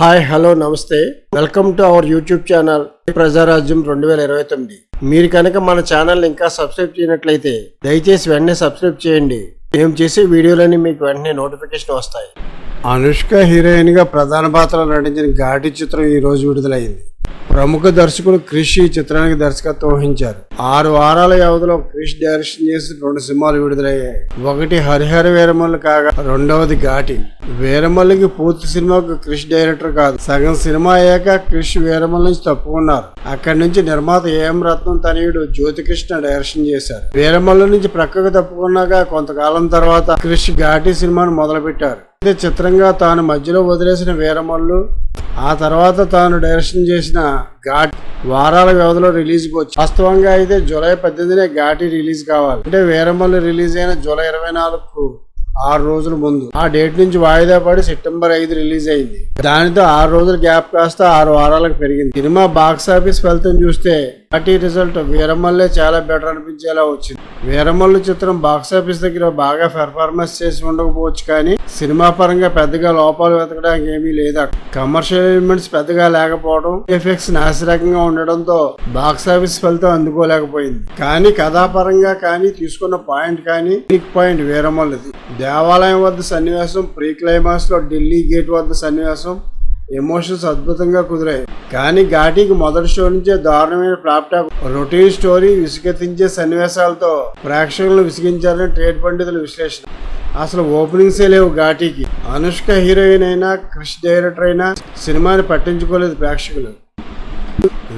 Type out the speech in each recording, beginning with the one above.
Hi hello నమస్తే, welcome to our YouTube channel Prajarajyam 2029. మీరు కనుక మన ఛానల్ ఇంకా సబ్స్క్రైబ్ చేయనట్లయితే దయచేసి వెంటనే సబ్స్క్రైబ్ చేయండి. మేము చేసే వీడియోలన్నీ మీకు వెంటనే నోటిఫికేషన్ వస్తాయి. అనుష్క హీరోయిన్ గా ప్రధాన పాత్రలో నటించిన ఘాటి చిత్రం ఈ రోజు విడుదలైంది. ప్రముఖ దర్శకుడు క్రిష్ ఈ చిత్రానికి దర్శకత్వం వహించారు. 6 వారాల వ్యవధిలో క్రిష్ డైరెక్షన్ చేసి 2 సినిమాలు విడుదలయ్యాయి. ఒకటి హరిహర వీరమల్లు కాగా రెండవది ఘాటి. వీరమల్లుకి పూర్తి సినిమాకు క్రిష్ డైరెక్టర్ కాదు, సగం సినిమా అయ్యాక క్రిష్ వీరమల్లు నుంచి తప్పుకున్నారు. అక్కడి నుంచి నిర్మాత ఏఎం రత్నం తనయుడు జ్యోతికృష్ణ డైరెక్షన్ చేశారు. వీరమల్లు నుంచి ప్రక్కకు తప్పుకున్నాక కొంతకాలం తర్వాత క్రిష్ ఘాటి సినిమాను మొదలుపెట్టారు. అయితే చిత్రంగా తాను మధ్యలో వదిలేసిన వీరమల్లు, ఆ తర్వాత తాను డైరెక్షన్ చేసిన ఘాటి వారాల వ్యవధిలో రిలీజ్కి వచ్చి, వాస్తవంగా అయితే జూలై 18నే ఘాటి రిలీజ్ కావాలి. అంటే వీరమల్లు రిలీజ్ అయిన జూలై 24కు 6 రోజుల ముందు ఆ డేట్ నుంచి వాయిదా పడి సెప్టెంబర్ 5 రిలీజ్ అయింది. దానితో 6 రోజుల గ్యాప్ కాస్త 6 వారాలకు పెరిగింది. సినిమా బాక్స్ ఆఫీస్ ఫలితం చూస్తే ఘాటి రిజల్ట్ వీరమల్లే చాలా బెటర్ అనిపించేలా వచ్చింది. వీరమల్లు చిత్రం బాక్స్ ఆఫీస్ దగ్గర బాగా పెర్ఫార్మెన్స్ చేసి ఉండకపోవచ్చు, కానీ సినిమా పరంగా పెద్దగా లోపాలు వెతకడానికి ఏమీ లేదా. కమర్షియల్ ఎలిమెంట్స్ పెద్దగా లేకపోవడం, ఎఫెక్ట్స్ నాసిరకంగా ఉండడంతో బాక్స్ ఆఫీస్ ఫలితం అందుకోలేకపోయింది. కానీ కథాపరంగా కానీ తీసుకున్న పాయింట్ కానీ పీక్ పాయింట్ వీరమల్లుది. దేవాలయం వద్ద సన్నివేశం, ప్రీ క్లైమాక్స్ లో ఢిల్లీ గేట్ వద్ద సన్నివేశం, ఎమోషన్స్ అద్భుతంగా కుదిరాయి. కానీ ఘాటికి మొదటి షో నుంచే దారుణమైన ఫ్లాప్ టాక్, రొటీన్ స్టోరీ, విసుగెత్తించే సన్నివేశాలతో ప్రేక్షకులను విసిగించారని ట్రేడ్ పండితుల విశ్లేషణ. అసలు ఓపెనింగ్సే లేవు ఘాటికి. అనుష్క హీరోయిన్ అయినా క్రిష్ డైరెక్టర్ అయినా సినిమాని పట్టించుకోలేదు ప్రేక్షకులు.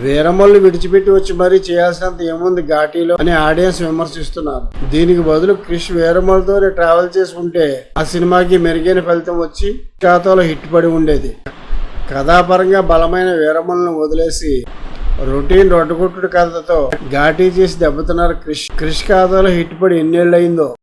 వీరమల్లు విడిచిపెట్టి వచ్చి మరీ చేయాల్సినంత ఏముంది ఘాటీలో అని ఆడియన్స్ విమర్శిస్తున్నారు. దీనికి బదులు క్రిష్ వీరమల్లుతో ట్రావెల్ చేసి ఉంటే ఆ సినిమాకి మెరుగైన ఫలితం వచ్చి ఖాతాలో హిట్ పడి ఉండేది. కథాపరంగా బలమైన వీరమల్లును వదిలేసి రొటీన్ రొడ్డుకొట్టుడు కథతో ఘాటీ చేసి దెబ్బతున్నారు క్రిష్. క్రిష్ ఖాతాలో హిట్ పడి ఎన్నేళ్ళు అయిందో.